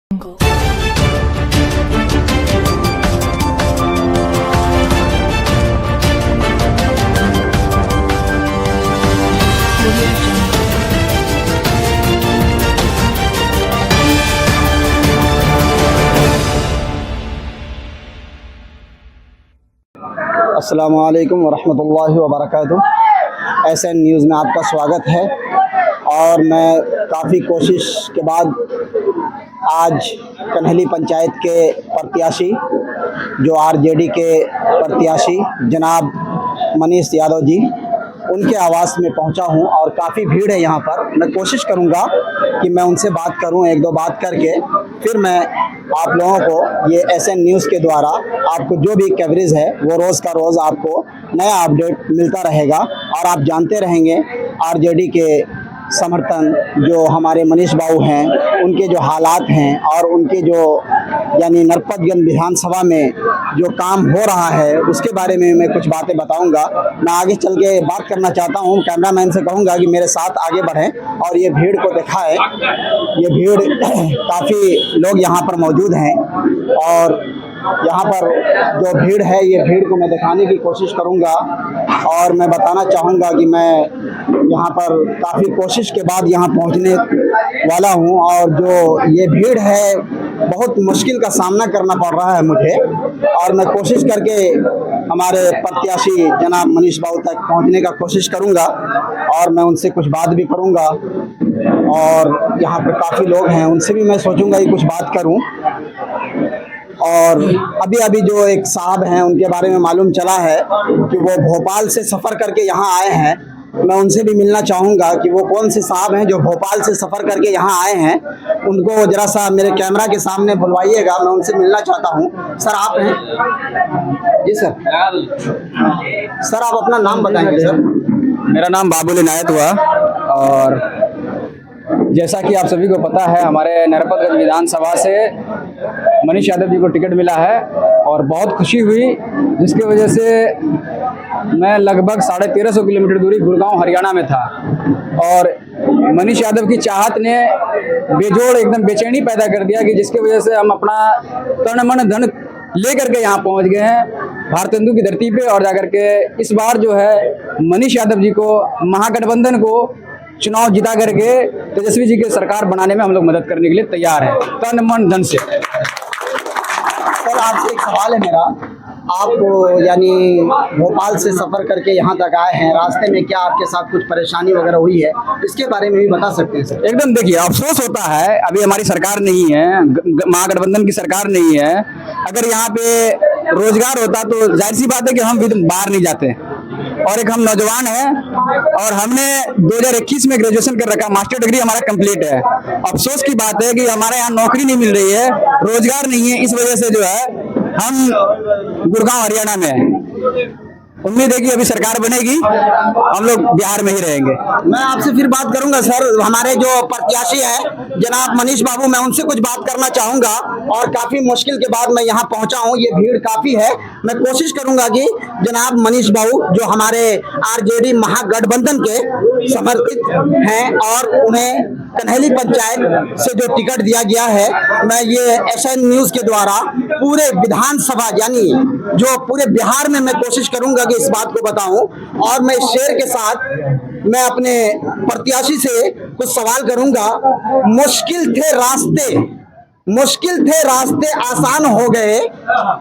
अस्सलामु अलैकुम वरहमतुल्लाहि वबरकातुहू। SN न्यूज़ में आपका स्वागत है। और मैं काफ़ी कोशिश के बाद आज कन्हैली पंचायत के प्रत्याशी जो आरजेडी के प्रत्याशी जनाब मनीष यादव जी, उनके आवास में पहुंचा हूं और काफ़ी भीड़ है यहाँ पर। मैं कोशिश करूंगा कि मैं उनसे बात करूं, एक दो बात करके फिर मैं आप लोगों को ये SN न्यूज़ के द्वारा आपको जो भी कवरेज है वो रोज़ का रोज़ आपको नया अपडेट मिलता रहेगा। और आप जानते रहेंगे आरजेडी के समर्थन जो हमारे मनीष बाबू हैं, उनके जो हालात हैं और उनके जो यानी नरपतगंज विधानसभा में जो काम हो रहा है उसके बारे में मैं कुछ बातें बताऊंगा। मैं आगे चल के बात करना चाहता हूं, कैमरामैन से कहूंगा कि मेरे साथ आगे बढ़ें और ये भीड़ को दिखाएं। ये भीड़ काफ़ी लोग यहाँ पर मौजूद हैं और यहाँ पर जो भीड़ है ये भीड़ को मैं दिखाने की कोशिश करूँगा। और मैं बताना चाहूँगा कि मैं यहाँ पर काफ़ी कोशिश के बाद यहाँ पहुँचने वाला हूँ और जो ये भीड़ है बहुत मुश्किल का सामना करना पड़ रहा है मुझे। और मैं कोशिश करके हमारे प्रत्याशी जनाब मनीष बाबू तक पहुँचने का कोशिश करूँगा और मैं उनसे कुछ बात भी करूँगा। और यहाँ पर काफ़ी लोग हैं, उनसे भी मैं सोचूंगा कि कुछ बात करूँ। और अभी जो एक साहब हैं उनके बारे में मालूम चला है कि वो भोपाल से सफ़र करके यहाँ आए हैं। मैं उनसे भी मिलना चाहूँगा कि वो कौन से साहब हैं जो भोपाल से सफ़र करके यहाँ आए हैं। उनको ज़रा सा मेरे कैमरा के सामने बुलवाइएगा, मैं उनसे मिलना चाहता हूँ। सर आप हैं? जी सर आप अपना नाम बताएंगे सर? मेरा नाम बाबुल इनायत हुआ और जैसा कि आप सभी को पता है हमारे नरपतगंज विधानसभा से मनीष यादव जी को टिकट मिला है और बहुत खुशी हुई, जिसकी वजह से मैं लगभग 1350 किलोमीटर दूरी गुड़गांव हरियाणा में था और मनीष यादव की चाहत ने बेजोड़ एकदम बेचैनी पैदा कर दिया कि जिसकी वजह से हम अपना तन मन धन लेकर के यहाँ पहुँच गए हैं भारतेंदु की धरती पे। और जाकर के इस बार जो है मनीष यादव जी को महागठबंधन को चुनाव जिता करके तेजस्वी जी की सरकार बनाने में हम लोग मदद करने के लिए तैयार हैं तन मन धन से। सर आपसे एक सवाल है मेरा, आप यानी भोपाल से सफ़र करके यहाँ तक आए हैं, रास्ते में क्या आपके साथ कुछ परेशानी वगैरह हुई है, इसके बारे में भी बता सकते हैं सर? एकदम देखिए, अफसोस होता है अभी हमारी सरकार नहीं है, महागठबंधन की सरकार नहीं है। अगर यहाँ पे रोजगार होता तो जाहिर सी बात है कि हम भी बाहर नहीं जाते। और एक हम नौजवान हैं और हमने 2021 में ग्रेजुएशन कर रखा, मास्टर डिग्री हमारा कंप्लीट है। अफसोस की बात है कि हमारे यहाँ नौकरी नहीं मिल रही है, रोजगार नहीं है, इस वजह से जो है हम गुड़गांव हरियाणा में हैं। उम्मीद है कि अभी सरकार बनेगी, हम लोग बिहार में ही रहेंगे। मैं आपसे फिर बात करूंगा सर। हमारे जो प्रत्याशी हैं जनाब मनीष बाबू, मैं उनसे कुछ बात करना चाहूंगा और काफी मुश्किल के बाद मैं यहाँ पहुंचा हूँ, ये भीड़ काफी है। मैं कोशिश करूंगा कि जनाब मनीष बाबू जो हमारे आरजेडी महागठबंधन के समर्थित हैं और उन्हें कन्हैली पंचायत से जो टिकट दिया गया है, मैं ये SN न्यूज़ के द्वारा पूरे विधानसभा यानी जो पूरे बिहार में मैं कोशिश करूंगा कि इस बात को बताऊं। और मैं शेर के साथ मैं अपने प्रत्याशी से कुछ सवाल करूंगा। मुश्किल थे रास्ते आसान हो गए,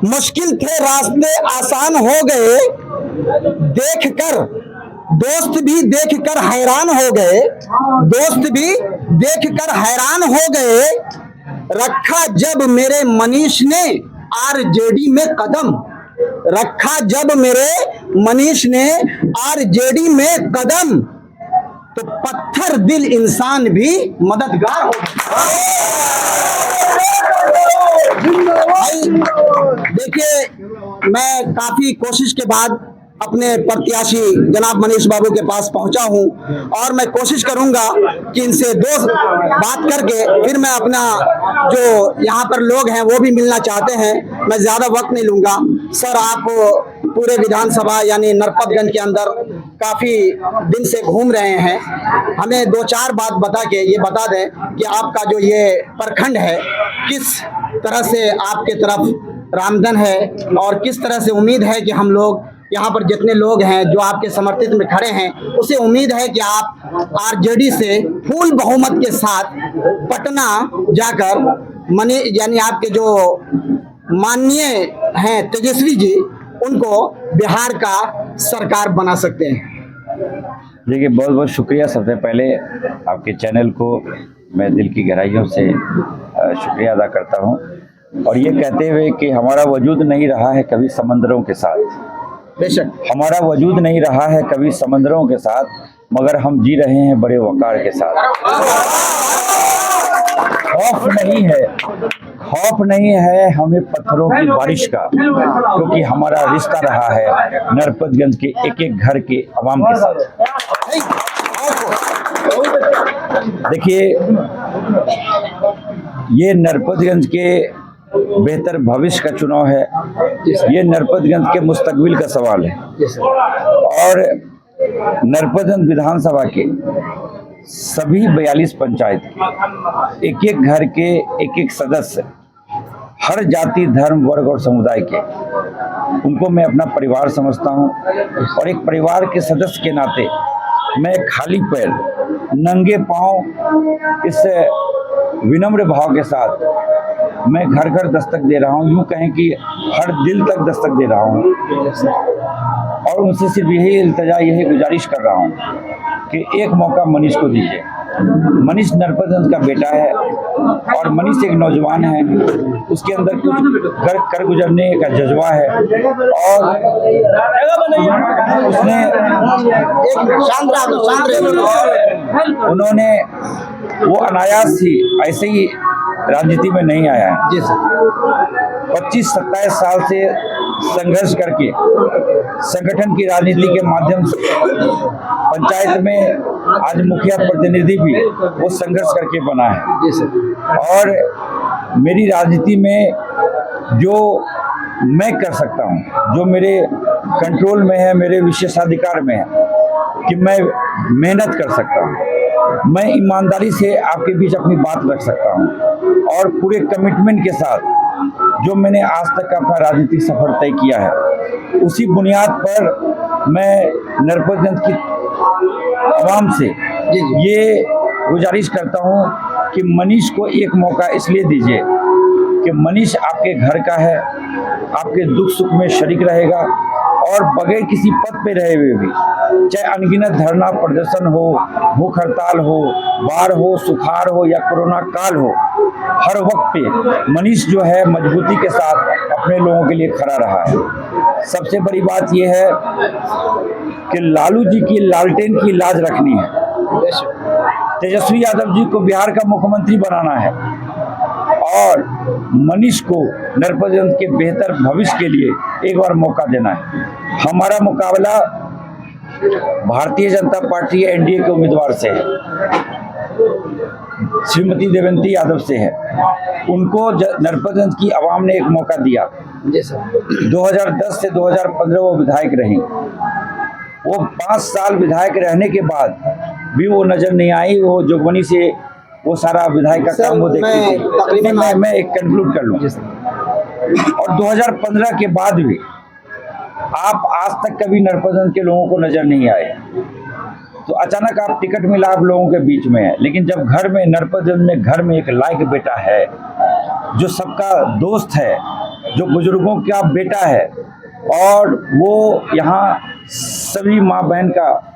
मुश्किल थे रास्ते आसान हो गए, देखकर दोस्त भी देखकर हैरान हो गए, दोस्त भी देखकर हैरान हो गए, रखा जब मेरे मनीष ने आरजेडी में कदम, रखा जब मेरे मनीष ने आरजेडी में कदम, तो पत्थर दिल इंसान भी मददगार हो गया। देखिए, मैं काफी कोशिश के बाद अपने प्रत्याशी जनाब मनीष बाबू के पास पहुंचा हूं और मैं कोशिश करूंगा कि इनसे दो बात करके फिर मैं अपना जो यहाँ पर लोग हैं वो भी मिलना चाहते हैं। मैं ज़्यादा वक्त नहीं लूंगा। सर, आप पूरे विधानसभा यानी नरपतगंज के अंदर काफ़ी दिन से घूम रहे हैं, हमें दो चार बात बता के ये बता दें कि आपका जो ये प्रखंड है किस तरह से आपके तरफ रामधन है और किस तरह से उम्मीद है कि हम लोग यहाँ पर जितने लोग हैं जो आपके समर्थित में खड़े हैं उसे उम्मीद है कि आप आरजेडी से फुल बहुमत के साथ पटना जाकर यानी आपके जो माननीय हैं तेजस्वी जी उनको बिहार का सरकार बना सकते हैं। देखिए, बहुत बहुत शुक्रिया। सबसे पहले आपके चैनल को मैं दिल की गहराइयों से शुक्रिया अदा करता हूं और ये कहते हुए कि हमारा वजूद नहीं रहा है कभी समंदरों के साथ, बेशक हमारा वजूद नहीं रहा है कभी समंदरों के साथ, मगर हम जी रहे हैं बड़े वकार के साथ। खौफ नहीं है हमें पत्थरों की बारिश का, क्योंकि हमारा रिश्ता रहा है नरपतगंज के एक एक घर के अवाम के साथ। देखिए, ये नरपतगंज के बेहतर भविष्य का चुनाव है, ये नरपतगंज के मुस्तकबिल का सवाल है और नरपतगंज विधानसभा के सभी 42 पंचायत एक एक घर के एक एक सदस्य, हर जाति धर्म वर्ग और समुदाय के, उनको मैं अपना परिवार समझता हूं और एक परिवार के सदस्य के नाते मैं खाली पैर नंगे पांव इस विनम्र भाव के साथ मैं घर घर दस्तक दे रहा हूं, यूं कहें कि हर दिल तक दस्तक दे रहा हूं और उनसे सिर्फ यही इल्तिजा, यही गुजारिश कर रहा हूं कि एक मौका मनीष को दीजिए। मनीष नरपतगंज का बेटा है और मनीष एक नौजवान है, उसके अंदर कुछ कर गुजरने का जज्बा है और उसने उन्होंने वो अनायास ही ऐसे ही राजनीति में नहीं आया है। 25-27 साल से संघर्ष करके संगठन की राजनीति के माध्यम से पंचायत में आज मुखिया प्रतिनिधि भी वो संघर्ष करके बना है और मेरी राजनीति में जो मैं कर सकता हूँ, जो मेरे कंट्रोल में है, मेरे विशेषाधिकार में है कि मैं मेहनत कर सकता हूँ, मैं ईमानदारी से आपके बीच अपनी बात रख सकता हूँ और पूरे कमिटमेंट के साथ जो मैंने आज तक अपना राजनीतिक सफर तय किया है, उसी बुनियाद पर मैं नरपतगंज की आवाम से ये गुजारिश करता हूँ कि मनीष को एक मौका इसलिए दीजिए कि मनीष आपके घर का है, आपके दुख सुख में शरीक रहेगा और बगैर किसी पद पे रहे हुए भी, चाहे अनगिनत धरना प्रदर्शन हो, भूख हड़ताल हो, बाढ़ हो, सुखाड़ हो या कोरोना काल हो, हर वक्त पे मनीष जो है मजबूती के साथ अपने लोगों के लिए खड़ा रहा है। सबसे बड़ी बात यह है कि लालू जी की लालटेन की लाज रखनी है, तेजस्वी यादव जी को बिहार का मुख्यमंत्री बनाना है और मनीष को नरपतगंज के बेहतर भविष्य के लिए एक बार मौका देना है। हमारा मुकाबला भारतीय जनता पार्टी एनडीए के उम्मीदवार से है, श्रीमती देवेंद्र यादव से है। उनको नरपतगंज की आवाम ने एक मौका दिया। 2010 से 2015 वो विधायक रही। वो 5 साल विधायक रहने के बाद भी वो नजर नहीं आई। वो जोगबनी से वो सारा विधायक का काम वो देखती थी। मैं एक कंक्लूड कर लूँ। और 2015 के बाद भी आप आज तक कभी नरपतगंज के लोगों को नजर नहीं आए। तो अचानक आप टिकट मिला, आप लोगों के बीच में है। लेकिन जब घर में नरपतगंज में घर में एक लायक बेटा है, जो सबका दोस्त है, जो बुजुर्गों का बेटा है और वो यहाँ सभी माँ बहन का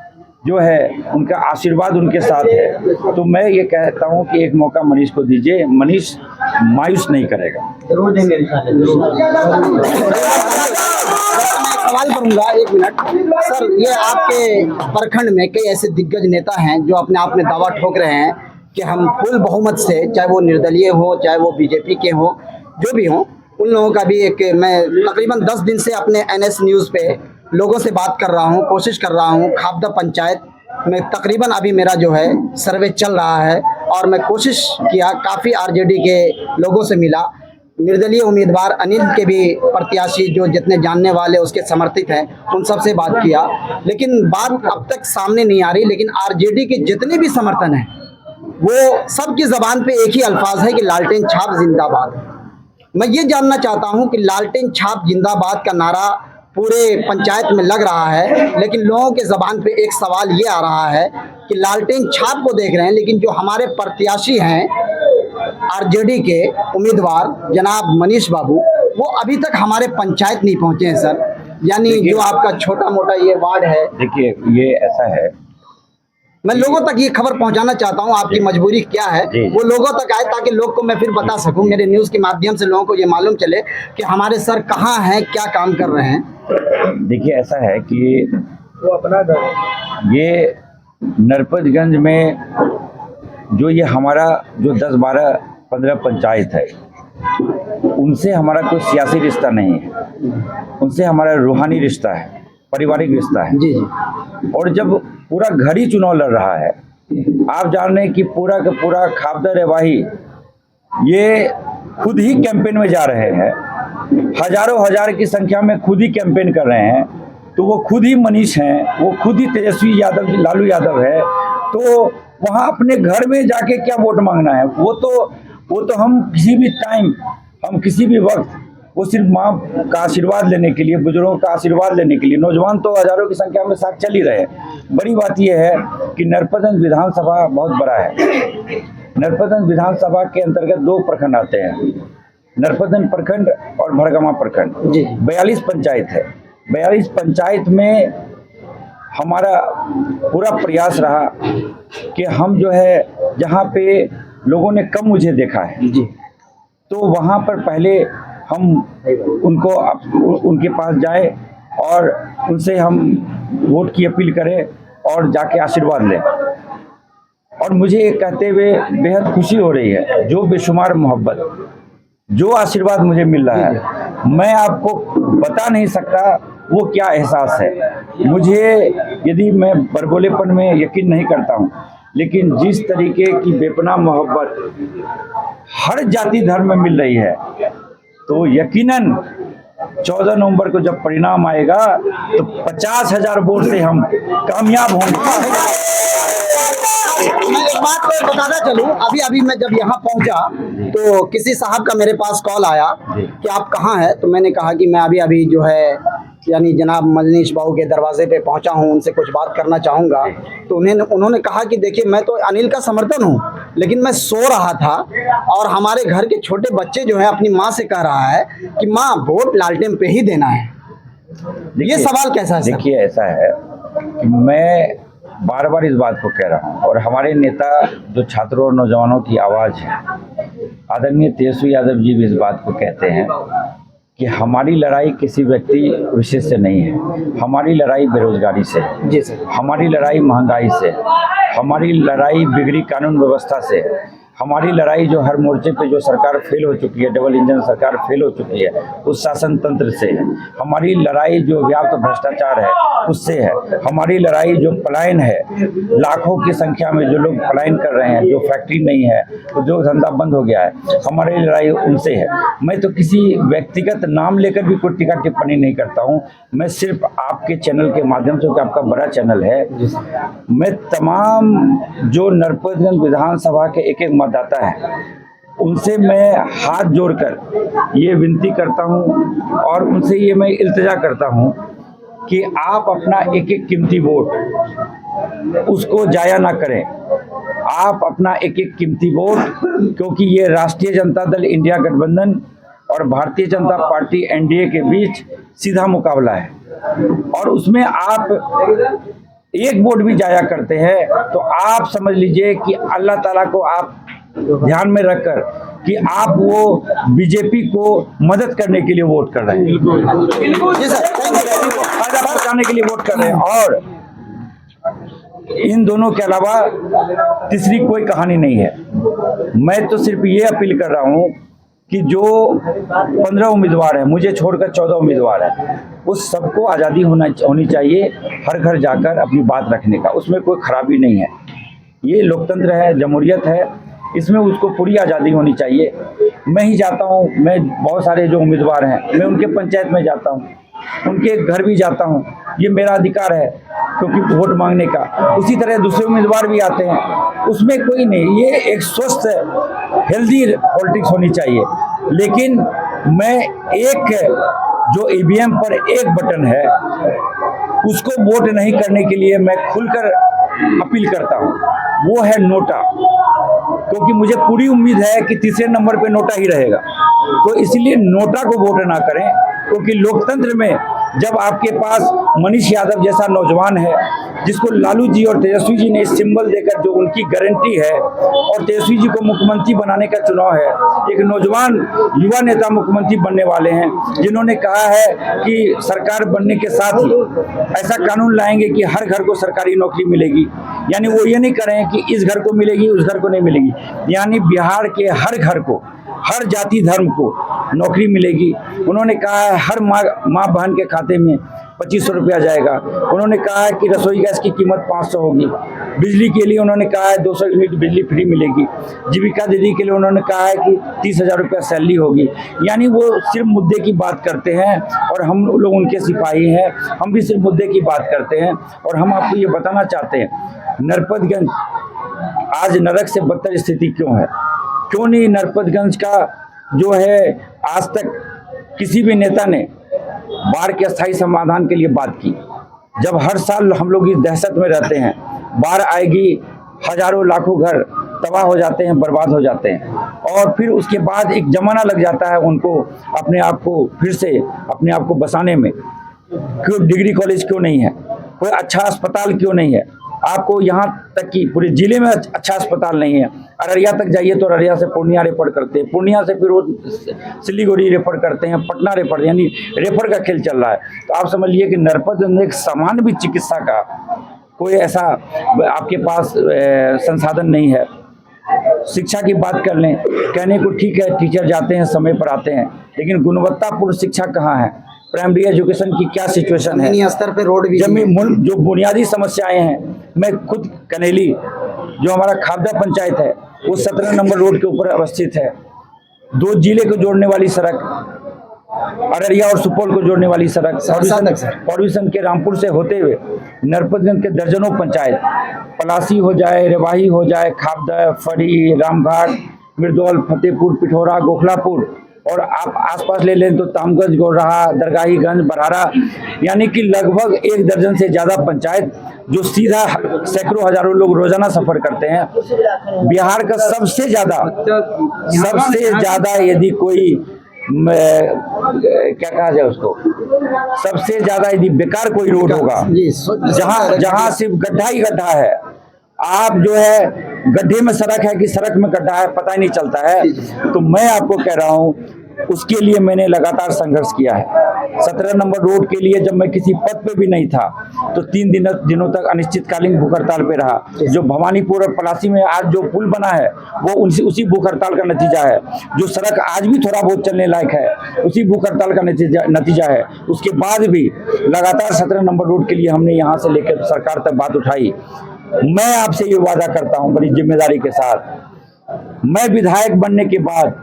जो है उनका आशीर्वाद उनके साथ है, तो मैं ये कहता हूँ कि एक मौका मनीष को दीजिए। मनीष मायूस नहीं करेगा। सवाल करूंगा, 1 मिनट सर। ये आपके प्रखंड में कई ऐसे दिग्गज नेता हैं जो अपने आप में दावा ठोक रहे हैं कि हम फुल बहुमत से, चाहे वो निर्दलीय हो, चाहे वो बीजेपी के हो, जो भी हो, उन लोगों का भी एक, मैं तकरीबन 10 दिन से अपने NS न्यूज़ पे लोगों से बात कर रहा हूँ, कोशिश कर रहा हूँ। खापदा पंचायत में तकरीबन अभी मेरा जो है सर्वे चल रहा है और मैं कोशिश किया, काफ़ी आरजेडी के लोगों से मिला, निर्दलीय उम्मीदवार अनिल के भी प्रत्याशी जो जितने जानने वाले उसके समर्थित हैं उन सब से बात किया, लेकिन बात अब तक सामने नहीं आ रही। लेकिन आरजेडी के जितने भी समर्थन हैं वो सबकी ज़बान पे एक ही अल्फाज है कि लालटेन छाप जिंदाबाद। मैं ये जानना चाहता हूं कि लालटेन छाप जिंदाबाद का नारा पूरे पंचायत में लग रहा है, लेकिन लोगों के ज़बान पे एक सवाल ये आ रहा है कि लालटेन छाप को देख रहे हैं, लेकिन जो हमारे प्रत्याशी हैं आरजेडी के उम्मीदवार जनाब मनीष बाबू, वो अभी तक हमारे पंचायत नहीं पहुंचे हैं सर। यानी जो आपका छोटा मोटा ये वार्ड है, देखिए ये ऐसा है, मैं लोगों तक ये खबर पहुंचाना चाहता हूं, आपकी मजबूरी क्या है वो लोगों तक आए, ताकि लोग को मैं फिर बता सकूं, मेरे न्यूज़ के माध्यम से लोगों को ये मालूम चले कि हमारे सर कहां हैं, क्या काम कर रहे हैं। देखिए ऐसा है कि वो अपना ये नरपतगंज में जो ये हमारा जो 10, 12, 15 पंचायत है, उनसे हमारा कोई सियासी रिश्ता नहीं है, उनसे हमारा रूहानी रिश्ता है, पारिवारिक रिश्ता है। जी जी। और जब पूरा घर ही चुनाव लड़ रहा है, आप जान रहे हैं कि पूरा का पूरा खापदा रेवाही ये खुद ही कैंपेन में जा रहे हैं, हजारों हजार की संख्या में खुद ही कैंपेन कर रहे हैं, तो वो खुद ही मनीष हैं, वो खुद ही तेजस्वी यादव लालू यादव है, तो वहाँ अपने घर में जाके क्या वोट मांगना है? वो तो हम किसी भी टाइम, हम किसी भी वक्त, वो सिर्फ माँ का आशीर्वाद लेने के लिए, बुजुर्गों का आशीर्वाद लेने के लिए, नौजवान तो हजारों की संख्या में साथ चल ही रहे। बड़ी बात यह है कि नरपतगंज विधानसभा बहुत बड़ा है। नरपतगंज विधानसभा के अंतर्गत 2 प्रखंड आते हैं, नरपतगंज प्रखंड और भड़गमा प्रखंड। 42 पंचायत है। 42 पंचायत में हमारा पूरा प्रयास रहा कि हम जो है, जहाँ पे लोगों ने कम मुझे देखा है जी, तो वहाँ पर पहले हम उनके पास जाए और उनसे हम वोट की अपील करें और जाके आशीर्वाद लें। और मुझे ये कहते हुए बेहद खुशी हो रही है, जो बेशुमार मोहब्बत, जो आशीर्वाद मुझे मिल रहा है, मैं आपको बता नहीं सकता वो क्या एहसास है। मुझे, यदि मैं बरगोलेपन में यकीन नहीं करता हूँ, लेकिन जिस तरीके की बेपनाह मोहब्बत हर जाति धर्म में मिल रही है, तो यकीनन 14 नवंबर को जब परिणाम आएगा तो 50,000 वोट से हम कामयाब होंगे। मैं एक बात को बताना चलूं, अभी मैं जब यहाँ पहुँचा तो किसी साहब का मेरे पास कॉल आया कि आप कहाँ हैं, तो मैंने कहा कि मैं अभी जो है यानी जनाब मनीष बाबू के दरवाजे पे पहुंचा हूं, उनसे कुछ बात करना चाहूँगा। तो उन्होंने कहा कि देखिए, मैं तो अनिल का समर्थन हूं, लेकिन मैं सो रहा था और हमारे घर के छोटे बच्चे जो है अपनी माँ से कह रहा है कि माँ वोट लालटेन पे ही देना है। ये सवाल कैसा है? देखिए ऐसा है कि मैं बार बार इस बात को कह रहा हूँ, और हमारे नेता जो छात्रों और नौजवानों की आवाज़ है, आदरणीय तेजस्वी यादव जी भी इस बात को कहते हैं कि हमारी लड़ाई किसी व्यक्ति विशेष से नहीं है, हमारी लड़ाई बेरोजगारी से है जी सर, हमारी लड़ाई महंगाई से, हमारी लड़ाई बिगड़ी कानून व्यवस्था से, हमारी लड़ाई जो हर मोर्चे पे जो सरकार फेल हो चुकी है, डबल इंजन सरकार फेल हो चुकी है, उस शासन तंत्र से है, हमारी लड़ाई जो व्याप्त भ्रष्टाचार है उससे है, हमारी लड़ाई जो पलायन है, लाखों की संख्या में जो लोग पलायन कर रहे हैं, जो फैक्ट्री नहीं है, उद्योग धंधा बंद हो गया है, हमारी लड़ाई उनसे है। मैं तो किसी व्यक्तिगत नाम लेकर भी कोई टीका टिप्पणी नहीं करता हूँ, मैं सिर्फ आपके चैनल के माध्यम से, क्योंकि आपका बड़ा चैनल है, मैं तमाम जो नरपतगंज विधानसभा के एक मतदाता है उनसे मैं हाथ जोड़कर ये विनती करता हूं और उनसे ये मैं इल्तिजा करता हूं कि आप अपना एक एक कीमती वोट उसको जाया ना करें। आप अपना एक एक कीमती वोट, क्योंकि ये राष्ट्रीय जनता दल इंडिया गठबंधन और भारतीय जनता पार्टी एनडीए के बीच सीधा मुकाबला है, और उसमें आप एक वोट भी जाया करते हैं तो आप समझ लीजिए कि अल्लाह ताला को आप ध्यान में रखकर कि आप वो बीजेपी को मदद करने के लिए वोट कर रहे हैं, फायदा पहुंचाने के लिए वोट कर रहे हैं। और इन दोनों के अलावा तीसरी कोई कहानी नहीं है। मैं तो सिर्फ ये अपील कर रहा हूं कि जो 15 उम्मीदवार हैं, मुझे छोड़कर 14 उम्मीदवार हैं, उस सबको आज़ादी होनी चाहिए हर घर जाकर अपनी बात रखने का। उसमें कोई खराबी नहीं है। ये लोकतंत्र है, जमहूरियत है, इसमें उसको पूरी आज़ादी होनी चाहिए। मैं ही जाता हूँ, मैं बहुत सारे जो उम्मीदवार हैं, मैं उनके पंचायत में जाता हूँ, उनके घर भी जाता हूँ, ये मेरा अधिकार है क्योंकि वोट मांगने का। उसी तरह दूसरे उम्मीदवार भी आते हैं, उसमें कोई नहीं। ये एक स्वस्थ हेल्दी पॉलिटिक्स होनी चाहिए। लेकिन मैं एक जो ईवीएम पर एक बटन है उसको वोट नहीं करने के लिए मैं खुलकर अपील करता हूँ, वो है नोटा। क्योंकि मुझे पूरी उम्मीद है कि तीसरे नंबर पे नोटा ही रहेगा, तो इसलिए नोटा को वोट ना करें। क्योंकि लोकतंत्र में जब आपके पास मनीष यादव जैसा नौजवान है, जिसको लालू जी और तेजस्वी जी ने सिंबल देकर, जो उनकी गारंटी है, और तेजस्वी जी को मुख्यमंत्री बनाने का चुनाव है, एक नौजवान युवा नेता मुख्यमंत्री बनने वाले हैं, जिन्होंने कहा है कि सरकार बनने के साथ ही ऐसा कानून लाएंगे कि हर घर को सरकारी नौकरी मिलेगी। यानी वो ये नहीं करें कि इस घर को मिलेगी, उस घर को नहीं मिलेगी, यानी बिहार के हर घर को, हर जाति धर्म को नौकरी मिलेगी। उन्होंने कहा है हर माँ बहन के खाते में 2500 रुपया जाएगा। उन्होंने कहा है कि रसोई गैस की कीमत 500 होगी। बिजली के लिए उन्होंने कहा है 200 यूनिट बिजली फ्री मिलेगी। जीविका दीदी के लिए उन्होंने कहा है कि 30,000 रुपया सैलरी होगी। यानी वो सिर्फ मुद्दे की बात करते हैं और हम लोग उनके सिपाही हैं, हम भी सिर्फ मुद्दे की बात करते हैं। और हम आपको ये बताना चाहते हैं, नरपतगंज आज नरक से बदतर स्थिति क्यों है? क्यों नहीं नरपतगंज का जो है आज तक किसी भी नेता ने बाढ़ के अस्थायी समाधान के लिए बात की? जब हर साल हम लोग इस दहशत में रहते हैं, बाढ़ आएगी, हजारों लाखों घर तबाह हो जाते हैं, बर्बाद हो जाते हैं, और फिर उसके बाद एक जमाना लग जाता है उनको अपने आप को फिर से अपने आप को बसाने में। क्यों डिग्री कॉलेज क्यों नहीं है? कोई अच्छा अस्पताल क्यों नहीं है? आपको यहाँ तक कि पूरे जिले में अच्छा अस्पताल नहीं है। अररिया तक जाइए तो अररिया से पूर्णिया रेफर करते हैं, पूर्णिया से फिर वो सिलीगुड़ी रेफर करते हैं, पटना रेफर, यानी रेफर का खेल चल रहा है। तो आप समझिए कि नरपतगंज में एक सामान्य भी चिकित्सा का कोई ऐसा आपके पास संसाधन नहीं है। शिक्षा की बात कर लें, कहने को ठीक है टीचर जाते हैं समय पर आते हैं, लेकिन गुणवत्तापूर्ण शिक्षा कहाँ है? प्राइमरी एजुकेशन की क्या सिचुएशन है? जमीनी स्तर पे रोड भी जमीन जो बुनियादी समस्याएं हैं, मैं खुद कनेली जो हमारा खाबदा पंचायत है वो 17 नंबर रोड के ऊपर अवस्थित है। 2 जिले को जोड़ने वाली सड़क, अररिया और सुपौल को जोड़ने वाली सड़क, फॉरबिसन के रामपुर से होते हुए नरपतगंज के दर्जनों पंचायत, पलासी हो जाए, रेवाही हो जाए, खाबदा, फरी, रामघाट, मिर्दौल, फतेहपुर, पिठौरा, गोखलापुर, और आप आसपास ले लें तो तामगंज, गोरहा, दरगाहीगंज, बरहारा, यानी कि लगभग 1 दर्जन से ज़्यादा पंचायत जो सीधा सैकड़ों हजारों लोग रोजाना सफर करते हैं। बिहार का सबसे ज़्यादा यदि कोई क्या कहा जाए उसको, सबसे ज़्यादा यदि बेकार कोई रोड होगा, जहाँ सिर्फ गड्ढा ही गड्ढा है, आप जो है गड्ढे में सड़क है कि सड़क में गड्ढा है पता ही नहीं चलता है। तो मैं आपको कह रहा हूँ, उसके लिए मैंने लगातार संघर्ष किया है। 17 नंबर रोड के लिए जब मैं किसी पद पे भी नहीं था तो 3 दिनों तक अनिश्चितकालीन भूख हड़ताल पे रहा। जो भवानीपुर और पलासी में आज जो पुल बना है वो उसी भूख हड़ताल का नतीजा है। जो सड़क आज भी थोड़ा बहुत चलने लायक है उसी भूख हड़ताल का नतीजा है। उसके बाद भी लगातार 17 नंबर रोड के लिए हमने यहाँ से लेकर सरकार तक बात उठाई। मैं आपसे ये वादा करता हूँ बड़ी जिम्मेदारी के साथ, मैं विधायक बनने के बाद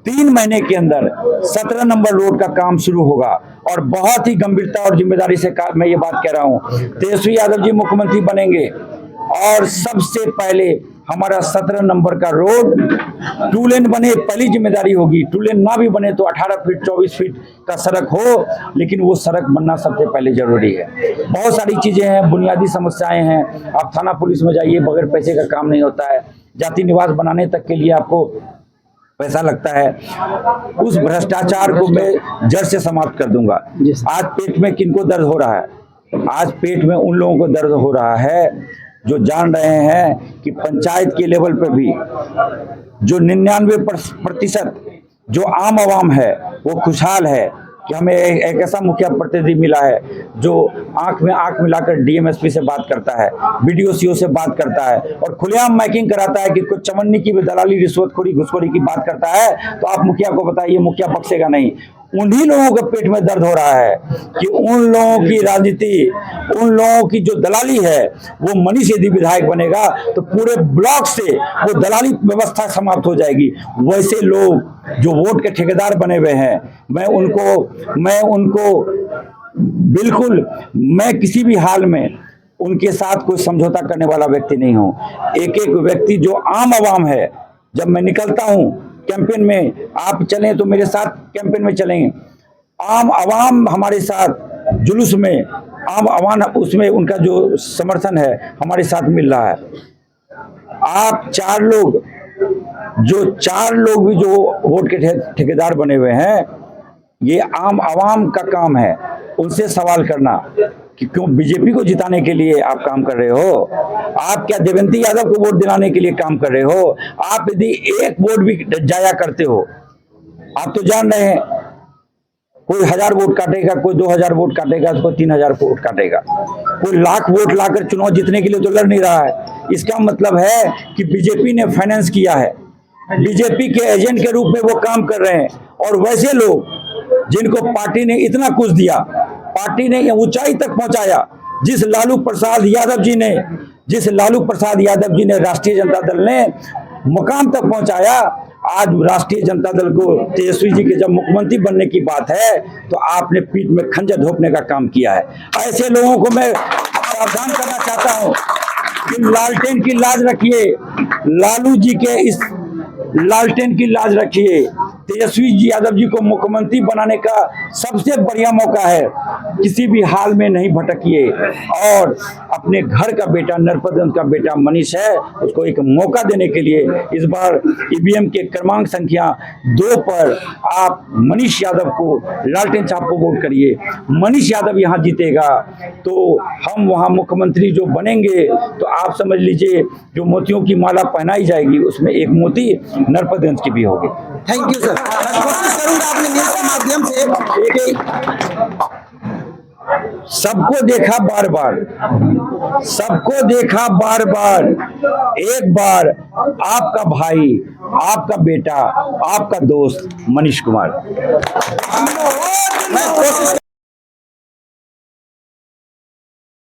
3 महीने के अंदर 17 नंबर रोड का काम शुरू होगा। और बहुत ही गंभीरता और जिम्मेदारी से मैं ये बात कह रहा हूँ, तेजस्वी यादव जी मुख्यमंत्री बनेंगे और सबसे पहले हमारा 17 नंबर का रोड 2 लेन बने, पहली जिम्मेदारी होगी। 2 लेन ना भी बने तो 18 फीट 24 फीट का सड़क हो, लेकिन वो सड़क बनना सबसे पहले जरूरी है। बहुत सारी चीजें हैं, बुनियादी समस्याएं हैं। आप थाना पुलिस में जाइए, बगैर पैसे का काम नहीं होता है। जाति निवास बनाने तक के लिए आपको पैसा लगता है। उस भ्रष्टाचार को मैं जड़ से समाप्त कर दूंगा। आज पेट में किनको दर्द हो रहा है? आज पेट में उन लोगों को दर्द हो रहा है जो जान रहे हैं कि पंचायत के लेवल पर भी जो 99% जो आम आवाम है वो खुशहाल है, कि हमें एक ऐसा मुखिया प्रतिनिधि मिला है जो आंख में आंख मिलाकर डीएमएसपी से बात करता है, बीडीओ से बात करता है और खुलेआम माइकिंग कराता है कि कुछ चमन्नी की दलाली, रिश्वतखोरी, घुसखोरी की बात करता है। तो आप मुखिया को बताइए, मुखिया बख्शेगा नहीं। उन्हीं लोगों के पेट में दर्द हो रहा है कि उन लोगों की राजनीति, उन लोगों की जो दलाली है, वो मनीष यदि विधायक बनेगा तो पूरे ब्लॉक से वो दलाली व्यवस्था समाप्त हो जाएगी। वैसे लोग जो वोट के ठेकेदार बने हुए हैं, मैं उनको बिल्कुल, मैं किसी भी हाल में उनके साथ कोई समझौता करने वाला व्यक्ति नहीं हूं। एक एक व्यक्ति जो आम आवाम है, जब मैं निकलता हूं कैंपेन में, आप चलें तो मेरे साथ कैंपेन में चलेंगे, आम आवाम हमारे साथ जुलूस में, आम आवाम उसमें उनका जो समर्थन है हमारे साथ मिल रहा है। आप चार लोग भी जो वोट के ठेकेदार बने हुए हैं, ये आम आवाम का काम है उनसे सवाल करना कि क्यों बीजेपी को जिताने के लिए आप काम कर रहे हो? आप क्या देवेंद्र यादव को वोट दिलाने के लिए काम कर रहे हो? आप यदि एक वोट भी जाया करते हो, आप तो जान रहे हैं, कोई 1000 वोट काटेगा, कोई 2000 वोट काटेगा, कोई 3000 वोट काटेगा, कोई लाख वोट लाकर चुनाव जीतने के लिए तो लड़ नहीं रहा है। इसका मतलब है कि बीजेपी ने फाइनेंस किया है, बीजेपी के एजेंट के रूप में वो काम कर रहे हैं। और वैसे लोग जिनको पार्टी ने इतना कुछ दिया, पार्टी ने ऊंचाई तक पहुंचाया, जिस लालू प्रसाद यादव जी ने राष्ट्रीय जनता दल ने मुकाम तक पहुंचाया, आज राष्ट्रीय जनता दल को तेजस्वी जी के जब मुख्यमंत्री बनने की बात है तो आपने पीठ में खंजर घोंपने का काम किया है। ऐसे लोगों को मैं सावधान करना चाहता हूं कि लालटेन की लाज रखिए, लालू जी के इस लालटेन की लाज रखिए। तेजस्वी जी यादव जी को मुख्यमंत्री बनाने का सबसे बढ़िया मौका है, किसी भी हाल में नहीं भटकिए और अपने घर का बेटा, नरपतगंज का बेटा मनीष है, उसको एक मौका देने के लिए इस बार ईवीएम के क्रमांक संख्या 2 पर आप मनीष यादव को, लालटेन साहब को वोट करिए। मनीष यादव यहाँ जीतेगा तो हम वहाँ मुख्यमंत्री जो बनेंगे, तो आप समझ लीजिए जो मोतियों की माला पहनाई जाएगी उसमें एक मोती नरपतगंज की भी होगी। Thank you sir. मैं कोशिश करूंगा अपने न्यूज के माध्यम से सबको देखा बार बार, एक बार आपका भाई, आपका बेटा, आपका दोस्त मनीष कुमार।